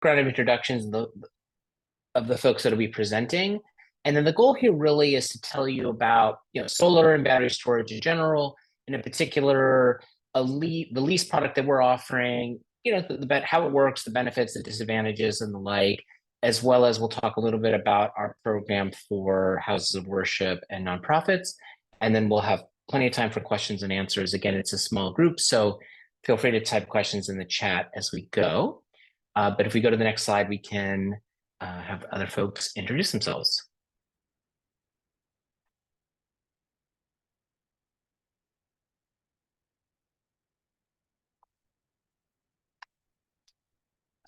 round of introductions of the folks that will be presenting. And then the goal here really is to tell you about, solar and battery storage in general, and in particular, the lease product that we're offering, how it works, the benefits, the disadvantages, and the like, as well as we'll talk a little bit about our program for houses of worship and nonprofits. And then we'll have plenty of time for questions and answers. Again, it's a small group, so feel free to type questions in the chat as we go. But if we go to the next slide, we can have other folks introduce themselves.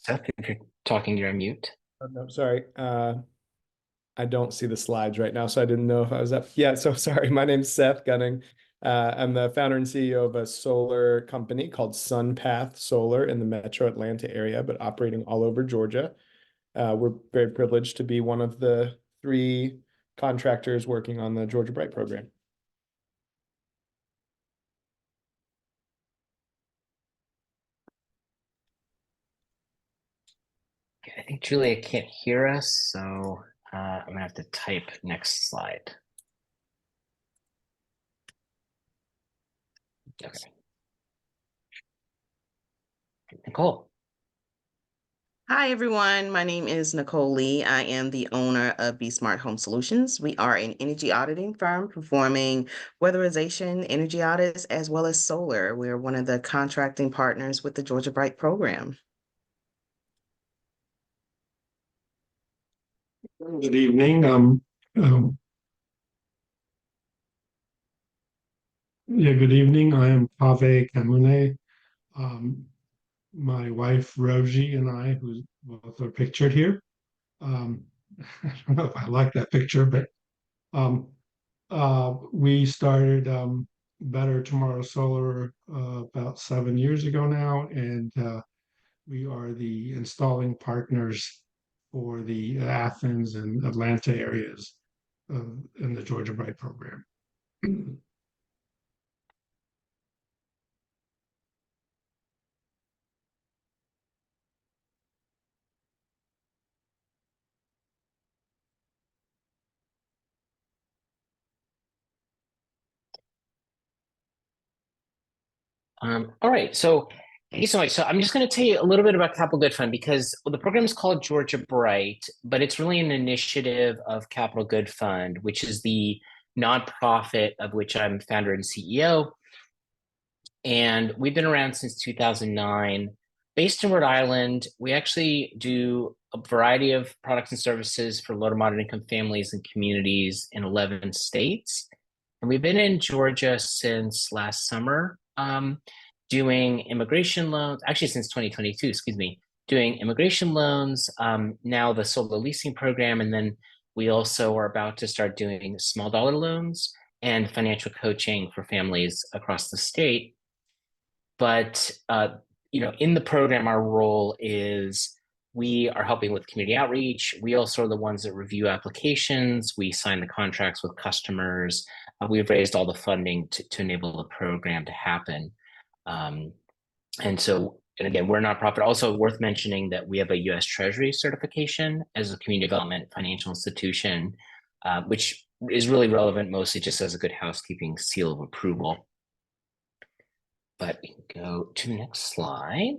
Seth, if you're talking, you're on mute. Oh, no, sorry. I don't see the slides right now, so I didn't know if I was up. Yeah, so sorry. My name's Seth Gunning. I'm the founder and CEO of a solar company called SunPath Solar in the Metro Atlanta area, but operating all over Georgia. We're very privileged to be one of the 3 contractors working on the Georgia Bright program. Okay, I think Julia can't hear us, so I'm gonna have to type next slide. Okay. Nicole. Hi, everyone. My name is Nicole Lee. I am the owner of Be Smart Home Solutions. We are an energy auditing firm performing weatherization, energy audits, as well as solar. We're one of the contracting partners with the Georgia Bright program. Good evening. Good evening. I am Kaveh Kamune. My wife Roji and I, who both are pictured here. I don't know if I like that picture, but we started Better Tomorrow Solar about 7 years ago now, and we are the installing partners for the Athens and Atlanta areas in the Georgia Bright program. All right, so thank you so much. So I'm just going to tell you a little bit about Capital Good Fund because the program is called Georgia Bright, but it's really an initiative of Capital Good Fund, which is the nonprofit of which I'm founder and CEO. And we've been around since 2009. Based in Rhode Island, we actually do a variety of products and services for low to moderate income families and communities in 11 states. And we've been in Georgia since last summer, doing immigration loans, actually since 2022, excuse me, doing immigration loans, now the solar leasing program, and then we also are about to start doing small dollar loans and financial coaching for families across the state. But in the program, our role is we are helping with community outreach. We also are the ones that review applications. We sign the contracts with customers. We've raised all the funding to enable the program to happen. And again, we're a nonprofit. Also worth mentioning that we have a U.S. Treasury certification as a community development financial institution, which is really relevant mostly just as a good housekeeping seal of approval. But we can go to the next slide.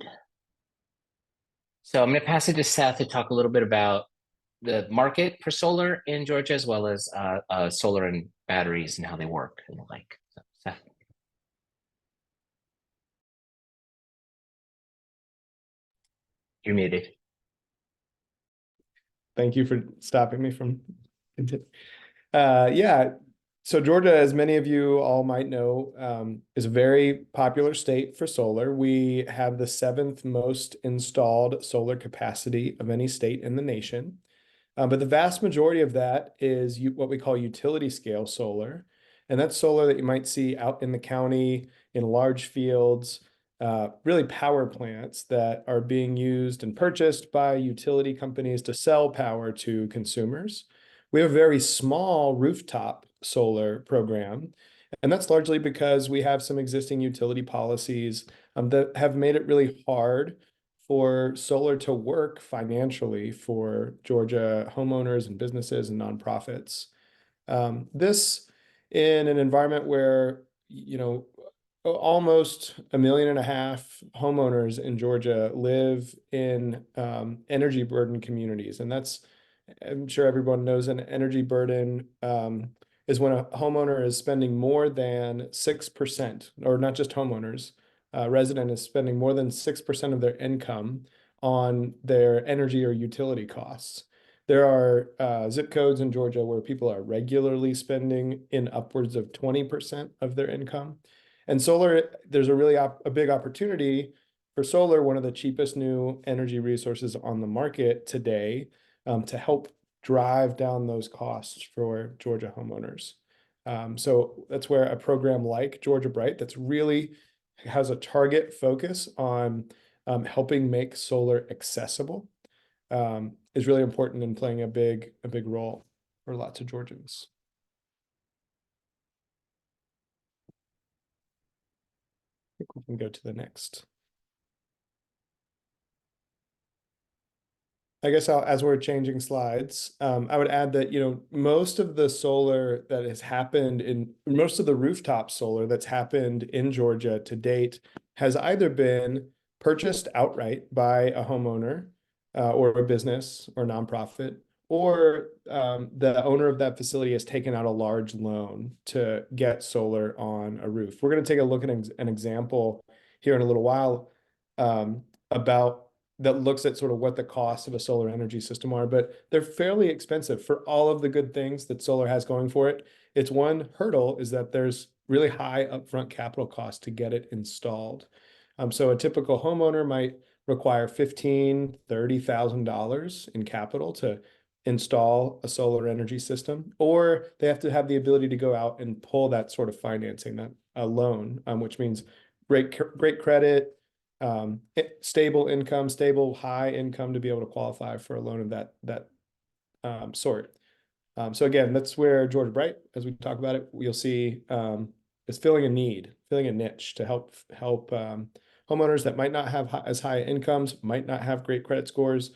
So I'm going to pass it to Seth to talk a little bit about the market for solar in Georgia, as well as solar and batteries and how they work and the like. So, Seth. You're muted. Thank you for stopping me from yeah. So Georgia, as many of you all might know, is a very popular state for solar. We have the 7th most installed solar capacity of any state in the nation. But the vast majority of that is what we call utility scale solar. And that's solar that you might see out in the county in large fields, really power plants that are being used and purchased by utility companies to sell power to consumers. We have a very small rooftop solar program, and that's largely because we have some existing utility policies that have made it really hard for solar to work financially for Georgia homeowners and businesses and nonprofits. This in an environment where, almost 1.5 million homeowners in Georgia live in energy burden communities. And that's, I'm sure everyone knows, an energy burden is when a homeowner is spending more than 6%, or not just homeowners, resident is spending more than 6% of their income on their energy or utility costs. There are zip codes in Georgia where people are regularly spending in upwards of 20% of their income. And solar, there's a big opportunity for solar, one of the cheapest new energy resources on the market today, to help drive down those costs for Georgia homeowners. So that's where a program like Georgia Bright, that's really has a target focus on helping make solar accessible, is really important in playing a big role for lots of Georgians. I think we can go to the next. I guess as we're changing slides, I would add that, most of the solar that has happened most of the rooftop solar that's happened in Georgia to date has either been purchased outright by a homeowner or a business or nonprofit, or the owner of that facility has taken out a large loan to get solar on a roof. We're going to take a look at an example here in a little while about that looks at sort of what the costs of a solar energy system are, but they're fairly expensive for all of the good things that solar has going for it. Its one hurdle is that there's really high upfront capital cost to get it installed. So a typical homeowner might require $15,000, $30,000 in capital to install a solar energy system, or they have to have the ability to go out and pull that sort of financing, that a loan, which means great credit, stable income, stable high income to be able to qualify for a loan of that sort. So again, that's where Georgia Bright, as we talk about it, you'll see is filling a need, filling a niche to help homeowners that might not have as high incomes, might not have great credit scores,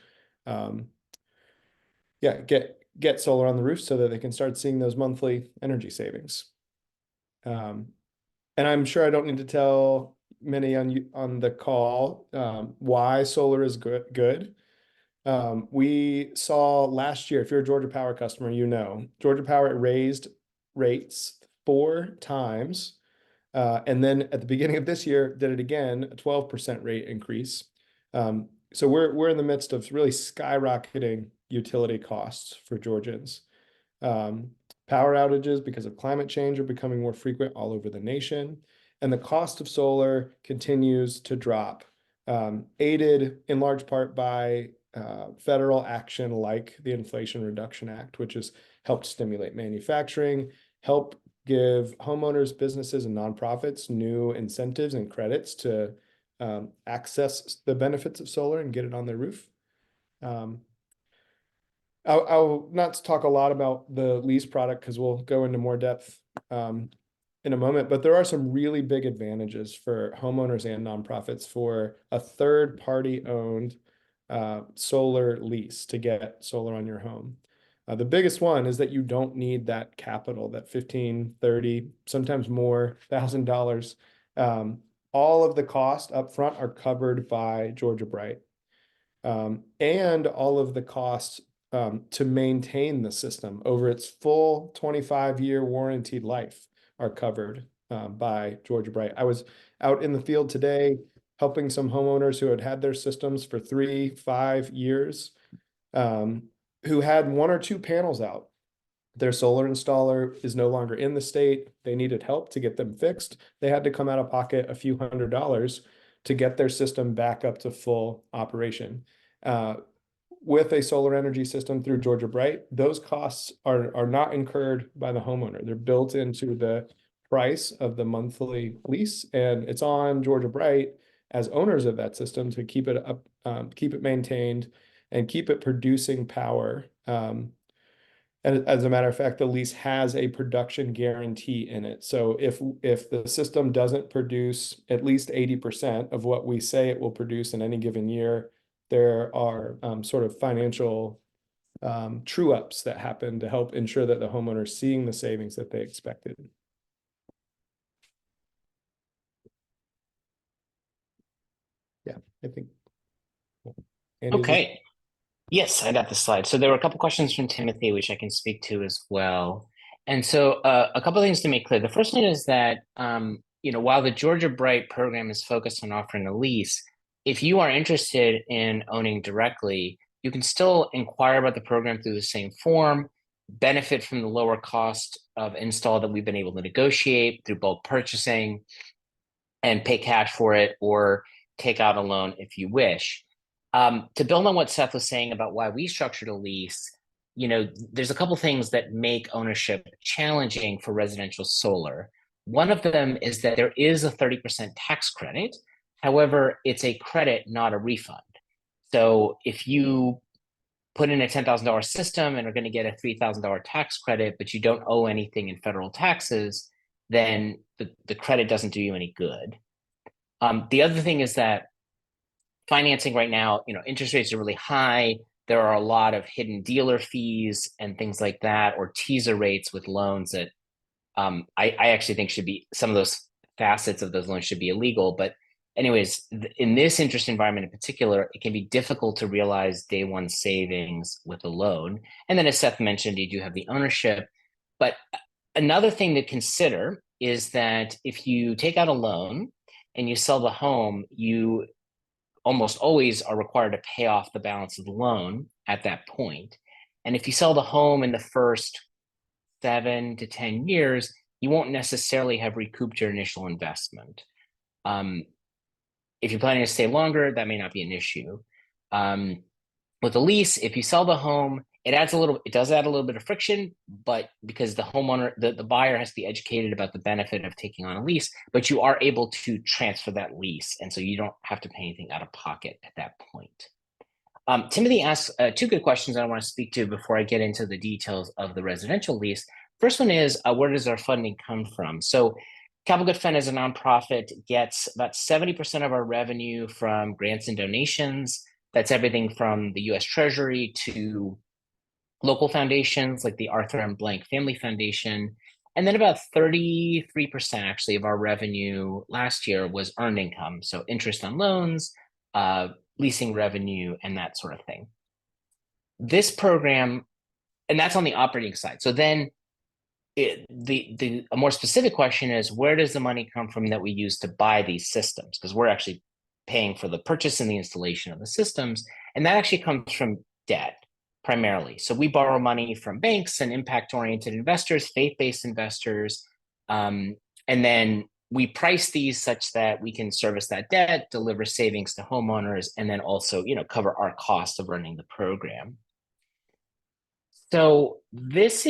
get solar on the roof so that they can start seeing those monthly energy savings. And I'm sure I don't need to tell many on the call why solar is good. We saw last year, if you're a Georgia Power customer, Georgia Power raised rates 4 times. And then at the beginning of this year, did it again, a 12% rate increase. So we're in the midst of really skyrocketing utility costs for Georgians. Power outages because of climate change are becoming more frequent all over the nation, and the cost of solar continues to drop, aided in large part by federal action like the Inflation Reduction Act, which has helped stimulate manufacturing, help give homeowners, businesses, and nonprofits new incentives and credits to access the benefits of solar and get it on their roof. I'll not talk a lot about the lease product because we'll go into more depth in a moment, but there are some really big advantages for homeowners and nonprofits for a third-party owned solar lease to get solar on your home. The biggest one is that you don't need that capital, that $15,000, $30,000, sometimes more $1,000. All of the costs up front are covered by Georgia Bright. And all of the costs to maintain the system over its full 25-year warranted life are covered by Georgia Bright. I was out in the field today helping some homeowners who had their systems for 3-5 years, who had 1 or 2 panels out. Their solar installer is no longer in the state. They needed help to get them fixed. They had to come out of pocket a few $100s to get their system back up to full operation. With a solar energy system through Georgia Bright, those costs are not incurred by the homeowner. They're built into the price of the monthly lease, and it's on Georgia Bright as owners of that system to keep it up, keep it maintained, and keep it producing power And as a matter of fact, the lease has a production guarantee in it. So if the system doesn't produce at least 80% of what we say it will produce in any given year, there are sort of financial true ups that happen to help ensure that the homeowner is seeing the savings that they expected. Yeah, I think. Andy, Okay. Yes, I got the slide. So there were a couple questions from Timothy, which I can speak to as well. And so a couple of things to make clear. The first one is that, while the Georgia Bright program is focused on offering a lease, if you are interested in owning directly, you can still inquire about the program through the same form, benefit from the lower cost of install that we've been able to negotiate through bulk purchasing, and pay cash for it or take out a loan if you wish. To build on what Seth was saying about why we structured a lease, there's a couple things that make ownership challenging for residential solar. One of them is that there is a 30% tax credit. However, it's a credit, not a refund. So if you put in a $10,000 system and are going to get a $3,000 tax credit, but you don't owe anything in federal taxes, then the credit doesn't do you any good. The other thing is that financing right now, interest rates are really high. There are a lot of hidden dealer fees and things like that, or teaser rates with loans that I actually think should be, some of those facets of those loans should be illegal. But anyways, in this interest environment in particular, it can be difficult to realize day one savings with a loan. And then as Seth mentioned, you do have the ownership. But another thing to consider is that if you take out a loan and you sell the home, you almost always are required to pay off the balance of the loan at that point. And if you sell the home in the first 7 to 10 years, you won't necessarily have recouped your initial investment. If you're planning to stay longer, that may not be an issue. With a lease, if you sell the home, it does add a little bit of friction, but because the homeowner, the buyer has to be educated about the benefit of taking on a lease, but you are able to transfer that lease. And so you don't have to pay anything out of pocket at that point. Timothy asked two good questions I want to speak to before I get into the details of the residential lease. First one is, where does our funding come from? So Capital Good Fund as a nonprofit gets about 70% of our revenue from grants and donations. That's everything from the US Treasury to local foundations like the Arthur M. Blank Family Foundation. And then about 33% actually of our revenue last year was earned income. So interest on loans, leasing revenue, and that sort of thing. This program, and that's on the operating side. So then a more specific question is, where does the money come from that we use to buy these systems? Because we're actually paying for the purchase and the installation of the systems. And that actually comes from debt primarily. So we borrow money from banks and impact-oriented investors, faith-based investors, and then we price these such that we can service that debt, deliver savings to homeowners, and then also, cover our cost of running the program. So this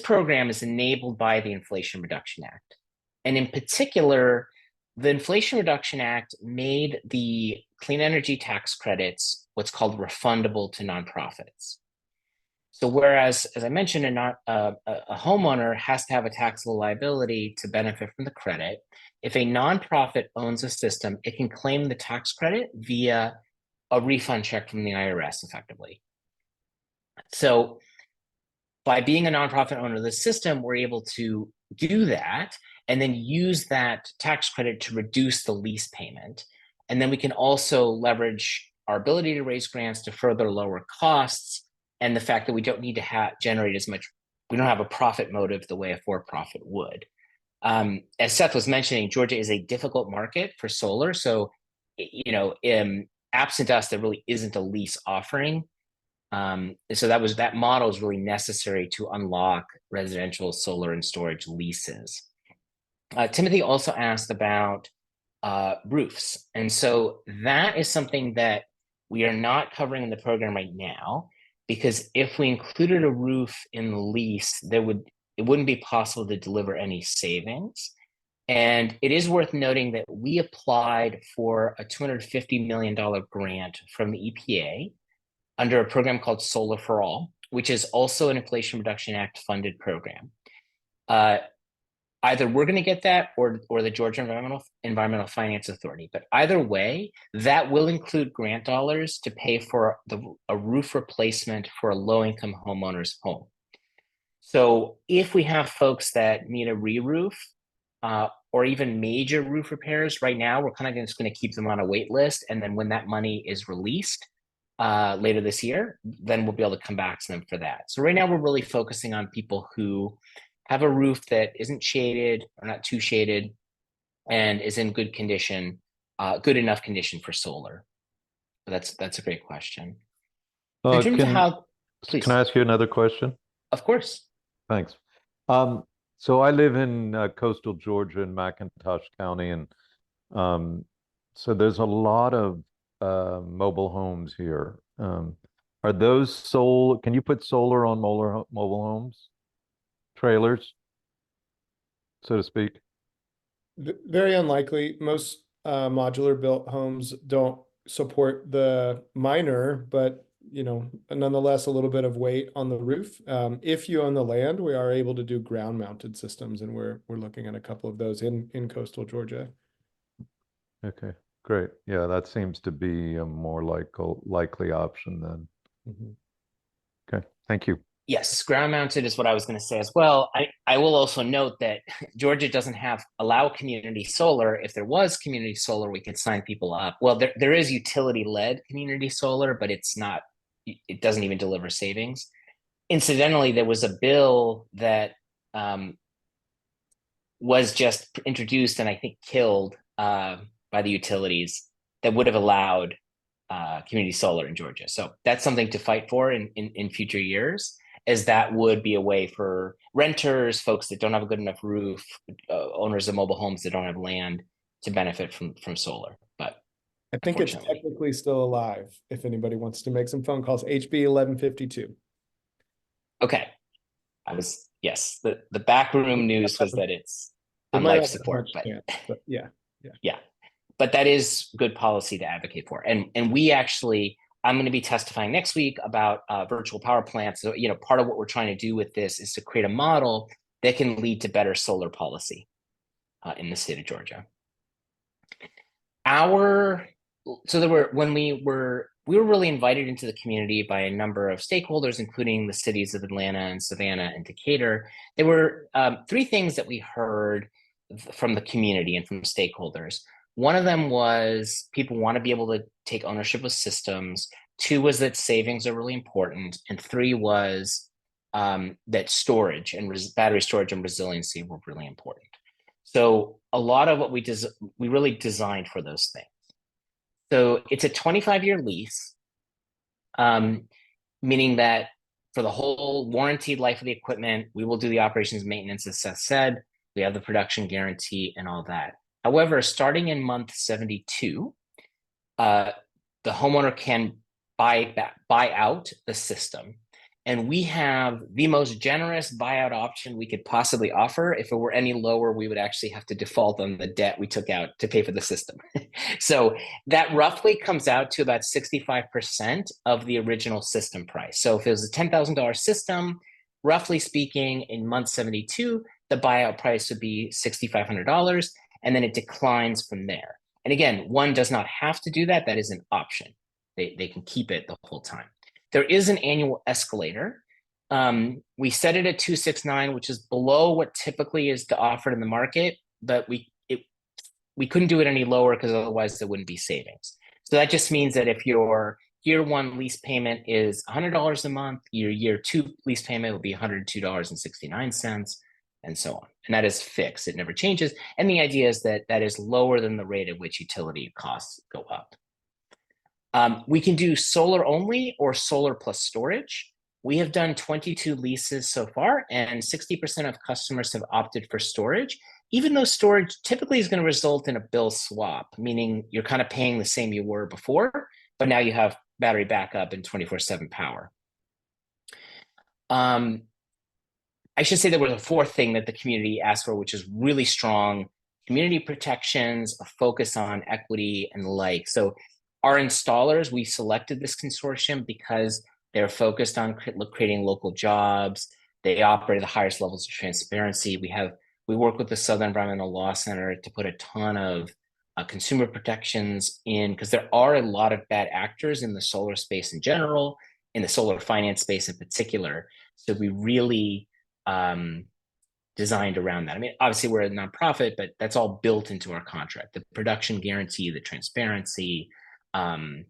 program is enabled by the Inflation Reduction Act. And in particular, the Inflation Reduction Act made the clean energy tax credits what's called refundable to nonprofits. So whereas, as I mentioned, a homeowner has to have a taxable liability to benefit from the credit, if a nonprofit owns a system, it can claim the tax credit via a refund check from the IRS effectively. So by being a nonprofit owner of the system, we're able to do that and then use that tax credit to reduce the lease payment. And then we can also leverage our ability to raise grants to further lower costs and the fact that we don't need to generate as much, we don't have a profit motive the way a for-profit would. As Seth was mentioning, Georgia is a difficult market for solar. So, absent us, there really isn't a lease offering. So that model is really necessary to unlock residential solar and storage leases. Timothy also asked about roofs. And so that is something that we are not covering in the program right now, because if we included a roof in the lease, it wouldn't be possible to deliver any savings. And it is worth noting that we applied for a $250 million grant from the EPA under a program called Solar for All, which is also an Inflation Reduction Act funded program. Either we're going to get that or the Georgia Environmental Finance Authority. But either way, that will include grant dollars to pay for a roof replacement for a low-income homeowner's home. So if we have folks that need a re-roof or even major roof repairs, right now we're kind of just going to keep them on a wait list. And then when that money is released later this year, then we'll be able to come back to them for that. So right now we're really focusing on people who have a roof that isn't shaded or not too shaded and is in good condition, good enough condition for solar. But that's a great question. In terms of how, please. Can I ask you another question? Of course. Thanks. So I live in coastal Georgia in McIntosh County, and so there's a lot of mobile homes here. Are those solar? Can you put solar on mobile homes? Trailers, so to speak? Very unlikely. Most modular built homes don't support the minor, but nonetheless, a little bit of weight on the roof. If you own the land, we are able to do ground mounted systems, and we're looking at a couple of those in coastal Georgia. Okay, great. Yeah, that seems to be a more likely option then. Mm-hmm. Okay, thank you. Yes, ground mounted is what I was going to say as well. I will also note that Georgia doesn't allow community solar. If there was community solar, we could sign people up. Well, there is utility led community solar, but it doesn't even deliver savings. Incidentally, there was a bill that was just introduced and I think killed by the utilities that would have allowed community solar in Georgia. So that's something to fight for in future years, as that would be a way for renters, folks that don't have a good enough roof, owners of mobile homes that don't have land, to benefit from solar. But I think it's technically still alive if anybody wants to make some phone calls. HB 1152. Okay. Yes, the backroom news was that it's on life support, but yeah. But that is good policy to advocate for. And we actually, I'm going to be testifying next week about virtual power plants. So, part of what we're trying to do with this is to create a model that can lead to better solar policy in the state of Georgia. We were really invited into the community by a number of stakeholders, including the cities of Atlanta and Savannah and Decatur. There were 3 things that we heard from the community and from stakeholders. One of them was people want to be able to take ownership of systems. 2 was that savings are really important. And 3 was that storage and battery storage and resiliency were really important. So a lot of what we really designed for those things. So it's a 25-year lease, meaning that for the whole warranted life of the equipment, we will do the operations maintenance, as Seth said. We have the production guarantee and all that. However, starting in month 72, the homeowner can buy out the system. And we have the most generous buyout option we could possibly offer. If it were any lower, we would actually have to default on the debt we took out to pay for the system. So that roughly comes out to about 65% of the original system price. So if it was a $10,000 system, roughly speaking, in month 72, the buyout price would be $6,500, and then it declines from there. And again, one does not have to do that. That is an option. They can keep it the whole time. There is an annual escalator. We set it at 269, which is below what typically is offered in the market, but we couldn't do it any lower because otherwise there wouldn't be savings. So that just means that if your year 1 lease payment is $100 a month, your year 2 lease payment will be $102.69, and so on. And that is fixed. It never changes. And the idea is that that is lower than the rate at which utility costs go up. We can do solar only or solar plus storage. We have done 22 leases so far, and 60% of customers have opted for storage, even though storage typically is going to result in a bill swap, meaning you're kind of paying the same you were before, but now you have battery backup and 24/7 power. I should say there was a 4th thing that the community asked for, which is really strong community protections, a focus on equity and the like. So our installers, we selected this consortium because They're focused on creating local jobs. They operate at the highest levels of transparency. We work with the Southern Environmental Law Center to put a ton of consumer protections in, because there are a lot of bad actors in the solar space in general, in the solar finance space in particular. So we really designed around that. I mean, obviously we're a nonprofit, but that's all built into our contract. The production guarantee, the transparency, the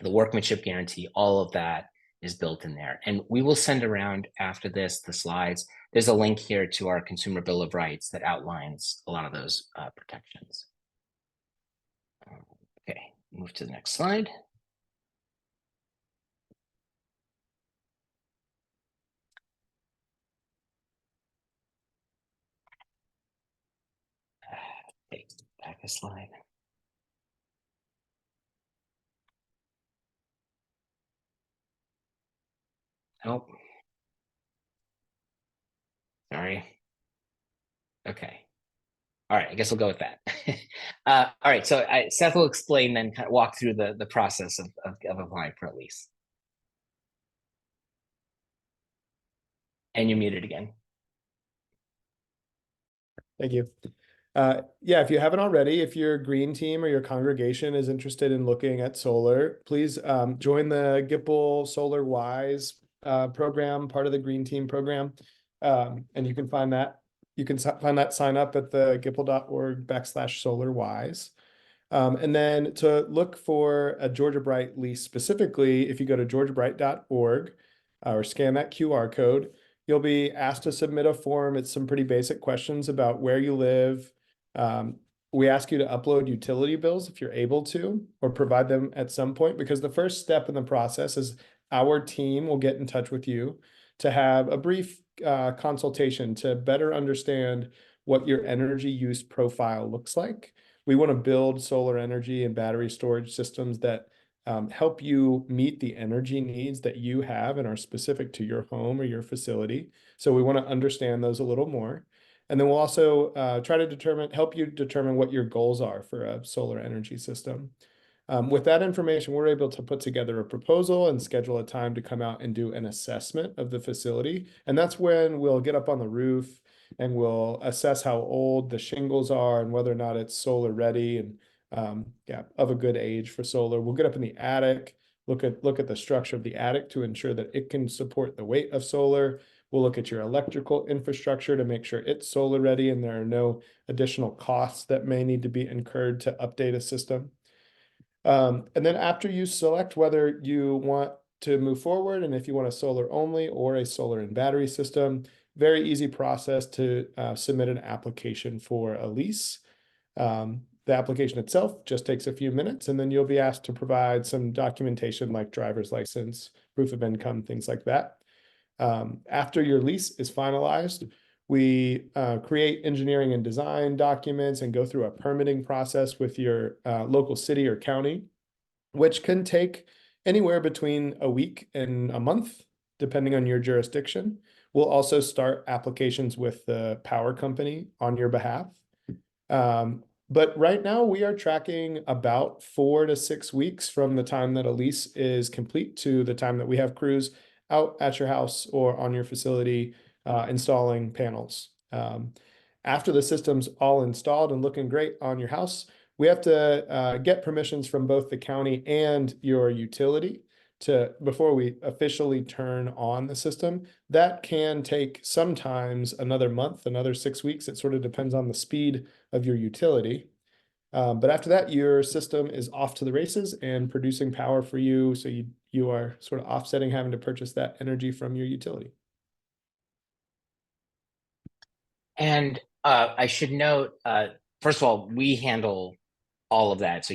workmanship guarantee, all of that is built in there. And we will send around after this the slides. There's a link here to our Consumer Bill of Rights that outlines a lot of those protections. Okay, move to the next slide. Okay, back a slide. Oh, sorry. Okay. All right, I guess we'll go with that. All right, so Seth will explain, then kind of walk through the process of applying for a lease. And you're muted again. Thank you. Yeah, if you haven't already, if your green team or your congregation is interested in looking at solar, please join the GIPL Solar Wise program, part of the green team program. And you can find that. You can find that sign up at the gipl.org/solarwise. And then to look for a Georgia Bright lease specifically, if you go to georgiabright.org or scan that QR code, you'll be asked to submit a form. It's some pretty basic questions about where you live. We ask you to upload utility bills if you're able to, or provide them at some point, because the first step in the process is our team will get in touch with you to have a brief consultation to better understand what your energy use profile looks like. We want to build solar energy and battery storage systems that help you meet the energy needs that you have and are specific to your home or your facility. So we want to understand those a little more. And then we'll also try to help you determine what your goals are for a solar energy system. With that information, we're able to put together a proposal and schedule a time to come out and do an assessment of the facility. And that's when we'll get up on the roof and we'll assess how old the shingles are and whether or not it's solar ready and of a good age for solar. We'll get up in the attic, look at the structure of the attic to ensure that it can support the weight of solar. We'll look at your electrical infrastructure to make sure it's solar ready and there are no additional costs that may need to be incurred to update a system. And then after you select whether you want to move forward and if you want a solar only or a solar and battery system, very easy process to submit an application for a lease. The application itself just takes a few minutes, and then you'll be asked to provide some documentation like driver's license, proof of income, things like that. After your lease is finalized, we create engineering and design documents and go through a permitting process with your local city or county, which can take anywhere between a week and a month, depending on your jurisdiction. We'll also start applications with the power company on your behalf. But right now we are tracking about 4 to 6 weeks from the time that a lease is complete to the time that we have crews out at your house or on your facility installing panels. After the system's all installed and looking great on your house, we have to get permissions from both the county and your utility before we officially turn on the system. That can take sometimes another month, another 6 weeks. It sort of depends on the speed of your utility. But after that, your system is off to the races and producing power for you. So you are sort of offsetting having to purchase that energy from your utility. And I should note, first of all, we handle all of that. So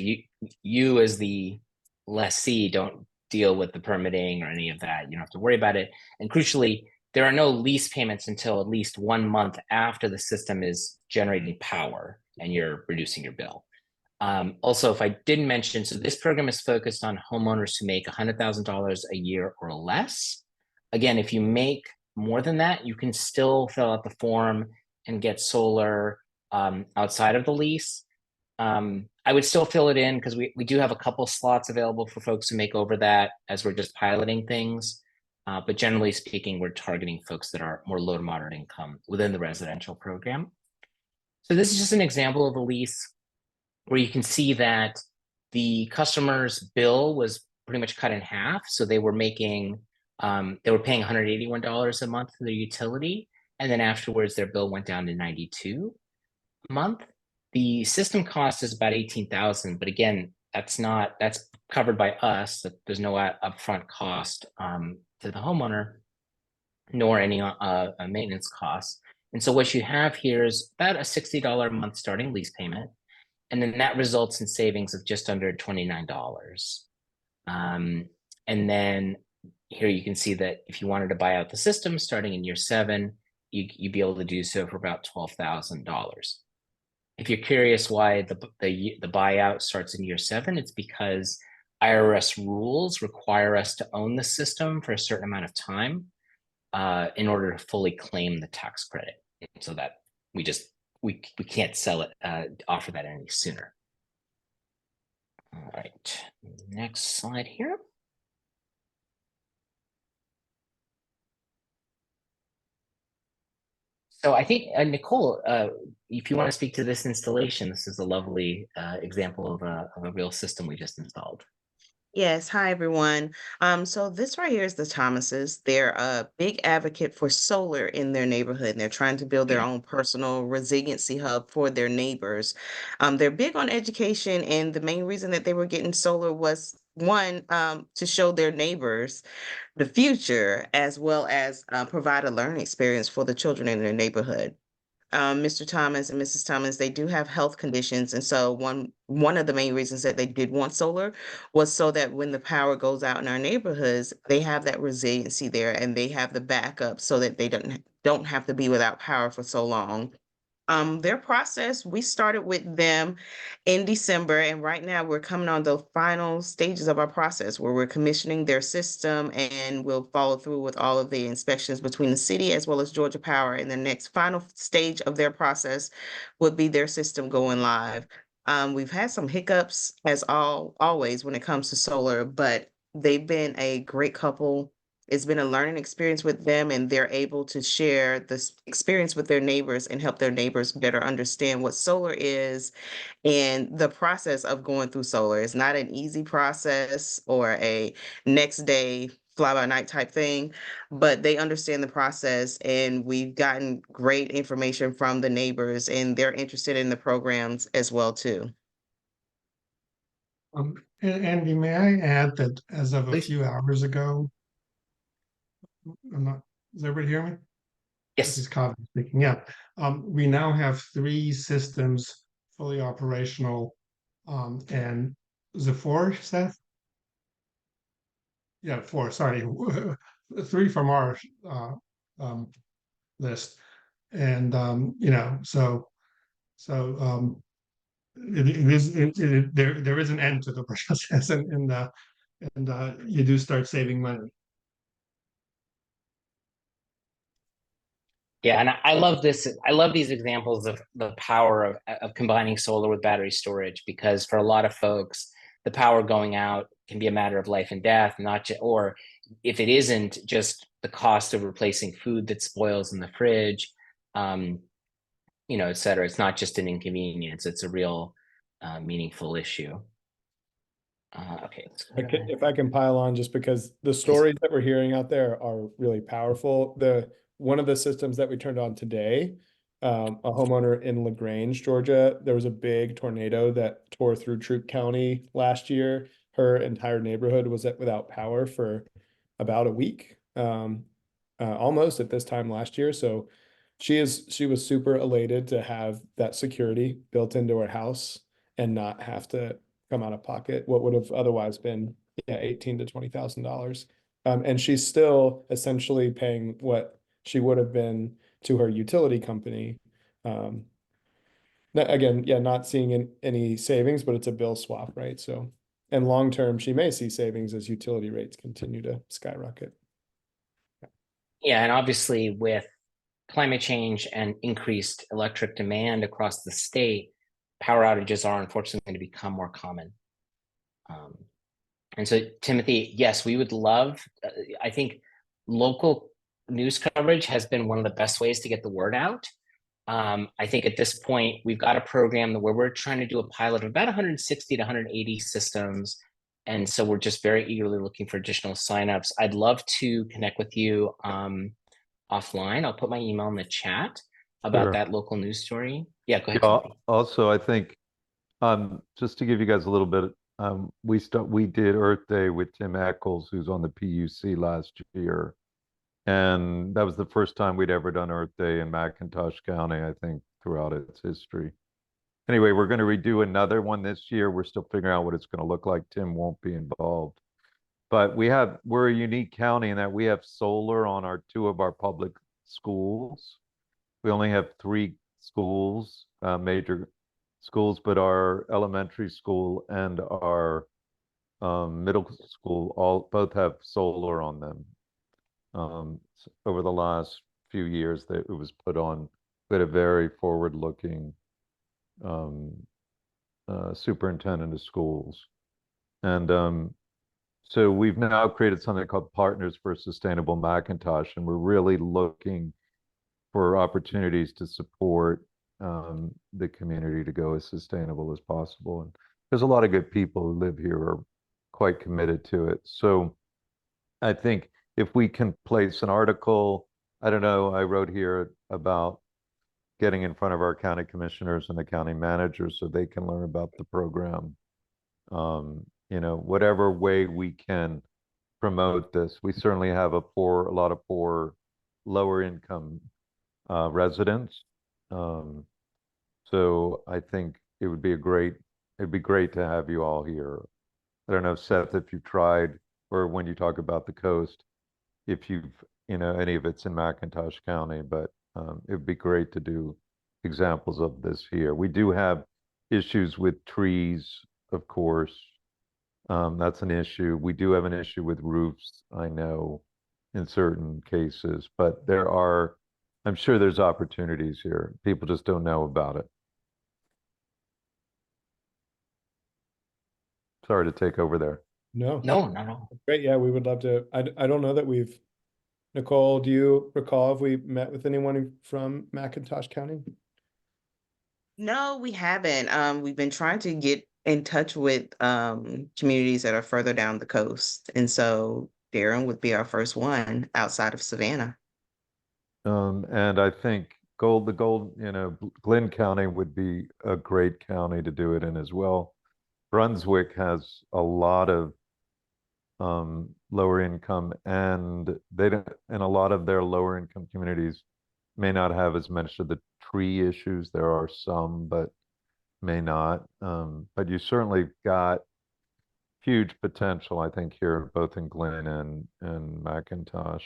you as the lessee don't deal with the permitting or any of that. You don't have to worry about it. And crucially, there are no lease payments until at least 1 month after the system is generating power and you're reducing your bill. Also, if I didn't mention, so this program is focused on homeowners who make $100,000 a year or less. Again, if you make more than that, you can still fill out the form and get solar outside of the lease. I would still fill it in because we do have a couple slots available for folks who make over that as we're just piloting things. But generally speaking, we're targeting folks that are more low to moderate income within the residential program. So this is just an example of a lease where you can see that the customer's bill was pretty much cut in half. So they were making, they were paying $181 a month for their utility. And then afterwards, their bill went down to $92 a month. The system cost is about $18,000, but again, that's covered by us. There's no upfront cost to the homeowner, nor any maintenance costs. And so what you have here is about a $60 a month starting lease payment. And then that results in savings of just under $29. And then here you can see that if you wanted to buy out the system starting in year 7, you'd be able to do so for about $12,000. If you're curious why the buyout starts in year 7, it's because IRS rules require us to own the system for a certain amount of time in order to fully claim the tax credit. So that we can't sell it, offer that any sooner. All right, next slide here. So I think, Nicole, if you want to speak to this installation, this is a lovely example of a real system we just installed. Yes, hi everyone. So this right here is the Thomases. They're a big advocate for solar in their neighborhood, and they're trying to build their own personal resiliency hub for their neighbors. They're big on education, and the main reason that they were getting solar was one, to show their neighbors the future, as well as provide a learning experience for the children in their neighborhood. Mr. Thomas and Mrs. Thomas, they do have health conditions, and so one of the main reasons that they did want solar was so that when the power goes out in our neighborhoods, they have that resiliency there, and they have the backup so that they don't have to be without power for so long. Their process, we started with them in December, and right now we're coming on the final stages of our process where we're commissioning their system, and we'll follow through with all of the inspections between the city as well as Georgia Power. And the next final stage of their process would be their system going live. We've had some hiccups as always when it comes to solar, but they've been a great couple. It's been a learning experience with them, and they're able to share this experience with their neighbors and help their neighbors better understand what solar is and the process of going through solar. It's not an easy process or a next day fly by night type thing, but they understand the process, and we've gotten great information from the neighbors, and they're interested in the programs as well too. Andy, may I add that as of a Please. few hours ago, does everybody hear me? This is Yes. Cobb speaking. Yeah. We now have 3 systems fully operational. And is it 4, Seth? Yeah, 4, sorry. 3 from our list. And there is an end to the process, and you do start saving money. Yeah, and I love this. I love these examples of the power of combining solar with battery storage, because for a lot of folks, the power going out can be a matter of life and death, not just, or if it isn't, just the cost of replacing food that spoils in the fridge, et cetera. It's not just an inconvenience; it's a real meaningful issue. Okay, let's go ahead. If I can pile on, just because the stories that we're hearing out there are really powerful. One of the systems that we turned on today, a homeowner in LaGrange, Georgia, there was a big tornado that tore through Troup County last year. Her entire neighborhood was without power for about a week, almost at this time last year. So she was super elated to have that security built into her house and not have to come out of pocket what would have otherwise been $18,000 to $20,000. And she's still essentially paying what she would have been to her utility company. Again, not seeing any savings, but it's a bill swap, right? So, and long term, she may see savings as utility rates continue to skyrocket. Yeah, and obviously with climate change and increased electric demand across the state, power outages are unfortunately going to become more common. And so, Timothy, yes, we would love, I think local news coverage has been one of the best ways to get the word out. I think at this point, we've got a program where we're trying to do a pilot of about 160 to 180 systems. And so we're just very eagerly looking for additional signups. I'd love to connect with you offline. I'll put my email in the chat about Sure. that local news story. Yeah, go ahead, Yeah, Timothy. also, I think just to give you guys a little bit, we did Earth Day with Tim Eccles, who's on the PUC last year, and that was the first time we'd ever done Earth Day in McIntosh County, I think, throughout its history. Anyway, we're going to redo another one this year. We're still figuring out what it's going to look like. Tim won't be involved, but we're a unique county in that we have solar on two of our public schools. We only have 3 schools, major schools, but our elementary school and our middle school both have solar on them. Over the last few years that it was put on, we had a very forward-looking superintendent of schools. And so we've now created something called Partners for a Sustainable McIntosh, and we're really looking for opportunities to support the community to go as sustainable as possible. And there's a lot of good people who live here who are quite committed to it. So I think if we can place an article, I don't know, I wrote here about getting in front of our county commissioners and the county managers so they can learn about the program. Whatever way we can promote this. We certainly have a lot of poor, lower income residents. So I think it'd be great to have you all here. I don't know, Seth, if you've tried, or when you talk about the coast, if any of it's in McIntosh County, but it'd be great to do examples of this here. We do have issues with trees, of course. That's an issue. We do have an issue with roofs, I know, in certain cases, but I'm sure there's opportunities here. People just don't know about it. Sorry to take over there. No, No. great. Yeah, we would love to. I don't know that Nicole, do you recall if we met with anyone from McIntosh County? No, we haven't. We've been trying to get in touch with communities that are further down the coast. And so Darren would be our first one outside of Savannah. And I think Glenn County would be a great county to do it in as well. Brunswick has a lot of lower income, and a lot of their lower income communities may not have as much of the tree issues. There are some, but may not. But you certainly got huge potential, I think, here, both in Glenn and McIntosh.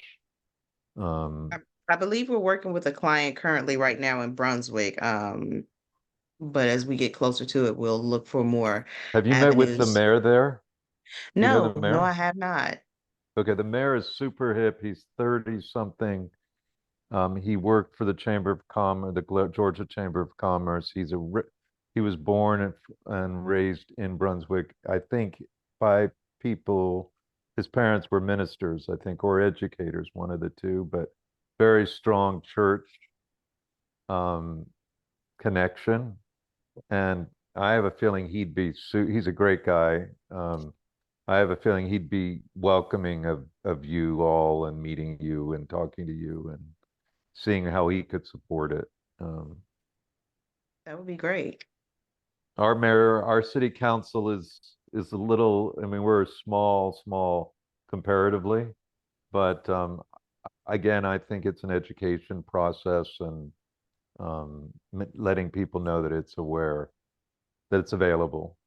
I believe we're working with a client currently right now in Brunswick. But as we get closer to it, we'll look for more Have you met with the avenues. mayor there? You know the No, mayor? I have not. Okay, the mayor is super hip. He's 30 something. He worked for the Chamber of Commerce, the Georgia Chamber of Commerce. He was born and raised in Brunswick, I think, by people. His parents were ministers, I think, or educators, one of the two, but very strong church connection. And I have a feeling he's a great guy. I have a feeling he'd be welcoming of you all and meeting you and talking to you and seeing how he could support it. That would be great. Our mayor, our city council is a little, I mean, we're small comparatively, but again, I think it's an education process and letting people know that it's available.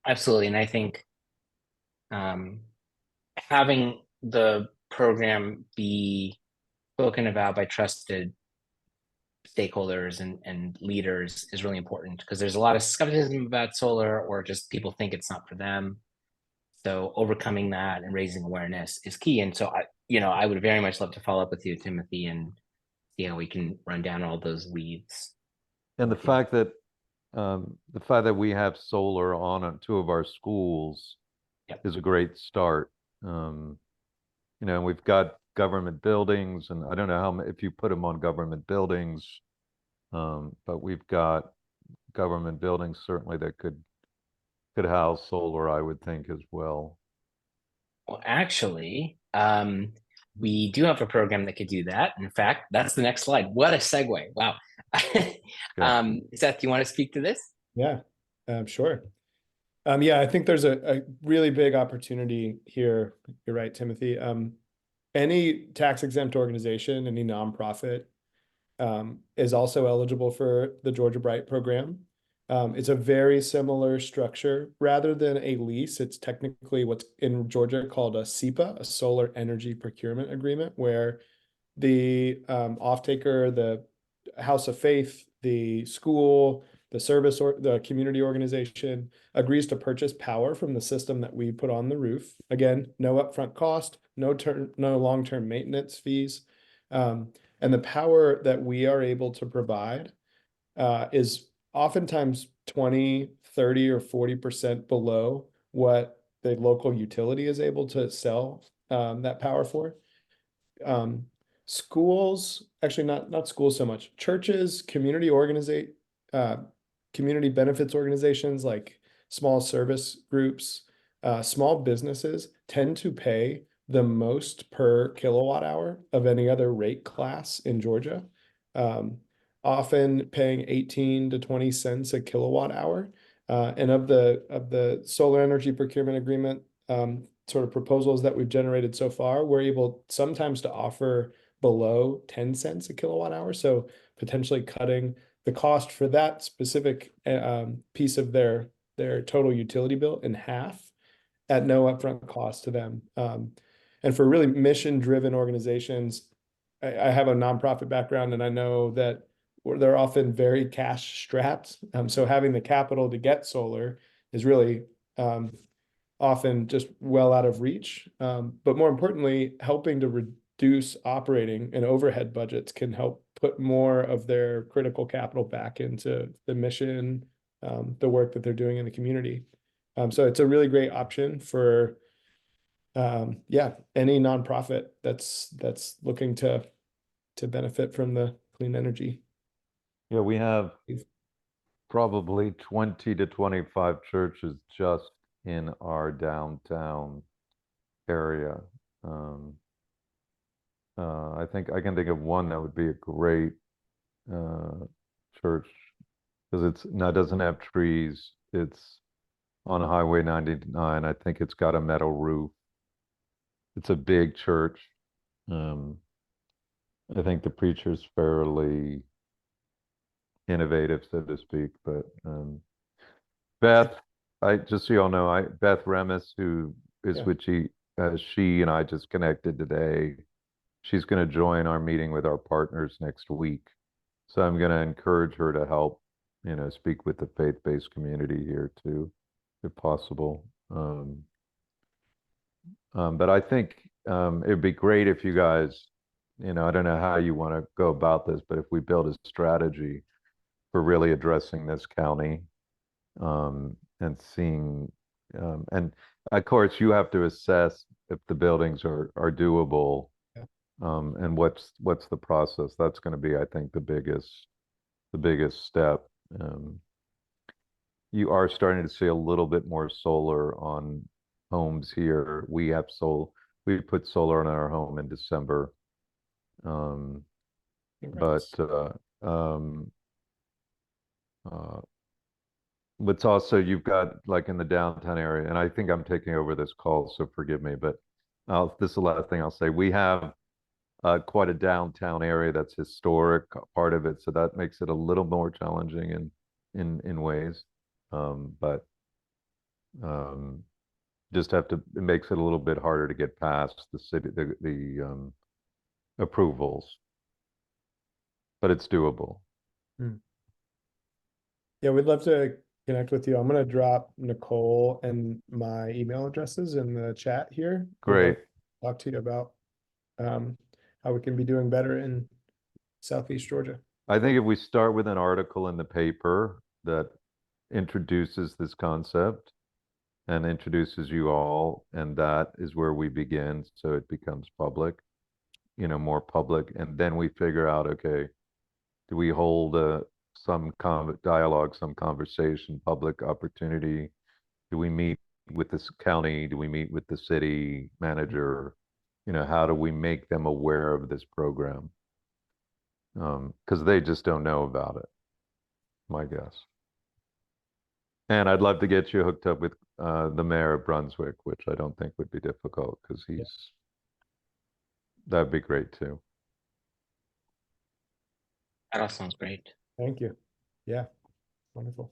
Absolutely. And I think having the program be spoken about by trusted stakeholders and leaders is really important because there's a lot of skepticism about solar, or just people think it's not for them. So overcoming that and raising awareness is key. And so I would very much love to follow up with you, Timothy, and see how we can run down all those leads. And the fact that we have solar on two of our schools Yep. is a great start. You know, we've got government buildings, and I don't know if you put them on government buildings, but we've got government buildings certainly that could house solar, I would think, as well. Well, actually, we do have a program that could do that. In fact, that's the next slide. What a segue. Wow. Seth, do you want to speak to this? Yeah, sure. Yeah, I think there's a really big opportunity here. You're right, Timothy. Any tax exempt organization, any nonprofit, is also eligible for the Georgia Bright program. It's a very similar structure. Rather than a lease, it's technically what's in Georgia called a SEPA, a Solar Energy Procurement Agreement, where the off-taker, the house of faith, the school, the service or the community organization agrees to purchase power from the system that we put on the roof. Again, no upfront cost, no long-term maintenance fees. And the power that we are able to provide is oftentimes 20, 30, or 40% below what the local utility is able to sell that power for. Schools, actually not schools so much, churches, community benefits organizations like small service groups, small businesses tend to pay the most per kilowatt hour of any other rate class in Georgia. Often paying 18 to 20 cents a kilowatt hour. And of the solar energy procurement agreement sort of proposals that we've generated so far, we're able sometimes to offer below 10 cents a kilowatt hour. So potentially cutting the cost for that specific piece of their total utility bill in half at no upfront cost to them. And for really mission-driven organizations, I have a nonprofit background, and I know that they're often very cash strapped. So having the capital to get solar is really often just well out of reach. But more importantly, helping to reduce operating and overhead budgets can help put more of their critical capital back into the mission, the work that they're doing in the community. So it's a really great option for any nonprofit that's looking to benefit from the clean energy. Yeah, we have probably 20 to 25 churches just in our downtown area. I think I can think of one that would be a great church because it doesn't have trees. It's on Highway 99. I think it's got a metal roof. It's a big church. I think the preacher's fairly innovative, so to speak. But Beth, just so you all know, Beth Remis, who is with she and I just connected today. She's going to join our meeting with our partners next week. So I'm going to encourage her to help, speak with the faith-based community here too, if possible. But I think it'd be great if you guys, I don't know how you want to go about this, but if we build a strategy for really addressing this county and seeing, and of course you have to assess if the buildings are doable. And what's the process? That's going to be, I think, the biggest step. You are starting to see a little bit more solar on homes here. We put solar on our home in December. But also you've got like in the downtown area, and I think I'm taking over this call, so forgive me, but this is the last thing I'll say. We have quite a downtown area that's historic part of it, so that makes it a little more challenging in ways. But just it makes it a little bit harder to get past the city, the approvals, but it's doable. Yeah, we'd love to connect with you. I'm going to drop Nicole and my email addresses in the chat here. Great. Talk to you about how we can be doing better in Southeast Georgia. I think if we start with an article in the paper that introduces this concept and introduces you all, and that is where we begin, so it becomes public, more public, and then we figure out, okay, do we hold some dialogue, some conversation, public opportunity? Do we meet with this county? Do we meet with the city manager? How do we make them aware of this program? Because they just don't know about it, my guess. And I'd love to get you hooked up with the mayor of Brunswick, which I don't think would be difficult because that'd be great too. That all sounds great. Thank you. Yeah, wonderful.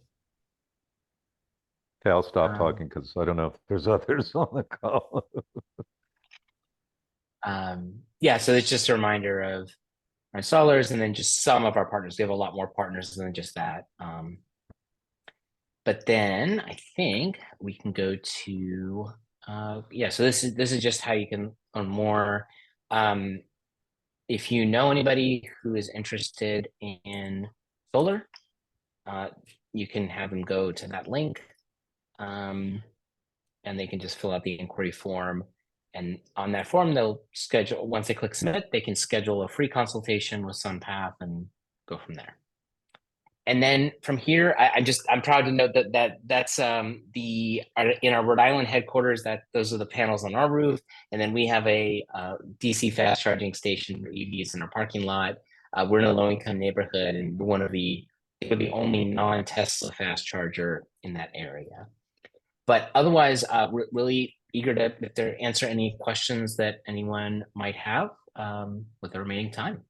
Okay, I'll stop talking because I don't know if there's others on the call. Yeah, so it's just a reminder of our installers and then just some of our partners. We have a lot more partners than just that. But then I think we can go to so this is just how you can learn more. If you know anybody who is interested in solar, you can have them go to that link, and they can just fill out the inquiry form. And on that form, they'll schedule, once they click submit, they can schedule a free consultation with SunPath and go from there. And then from here, I'm proud to note that's in our Rhode Island headquarters, that those are the panels on our roof. And then we have a DC fast charging station for EVs in our parking lot. We're in a low income neighborhood, and we're the only non-Tesla fast charger in that area. But otherwise, we're really eager to answer any questions that anyone might have with the remaining time.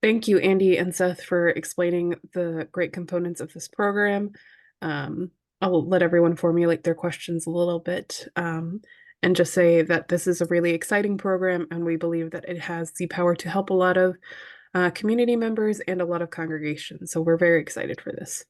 Thank you, Andy and Seth, for explaining the great components of this program. I'll let everyone formulate their questions a little bit, and just say that this is a really exciting program, and we believe that it has the power to help a lot of community members and a lot of congregations. So we're very excited for this.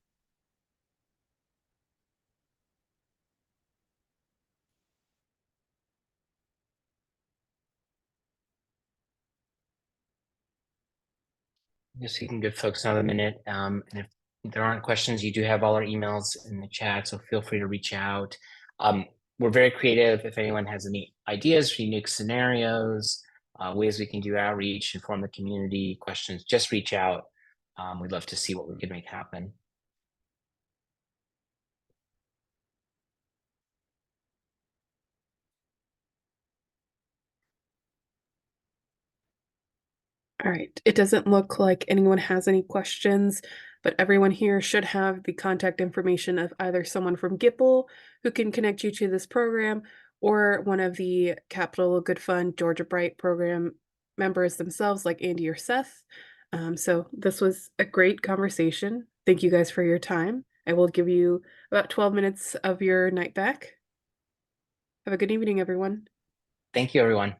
Just so you can give folks another minute. And if there aren't questions, you do have all our emails in the chat, so feel free to reach out. We're very creative. If anyone has any ideas for unique scenarios, ways we can do outreach, inform the community, questions, just reach out. We'd love to see what we can make happen. All right, it doesn't look like anyone has any questions, but everyone here should have the contact information of either someone from GIPL who can connect you to this program, or one of the Capital Good Fund Georgia Bright program members themselves, like Andy or Seth. So this was a great conversation. Thank you guys for your time. I will give you about 12 minutes of your night back. Have a good evening, everyone. Thank you, everyone.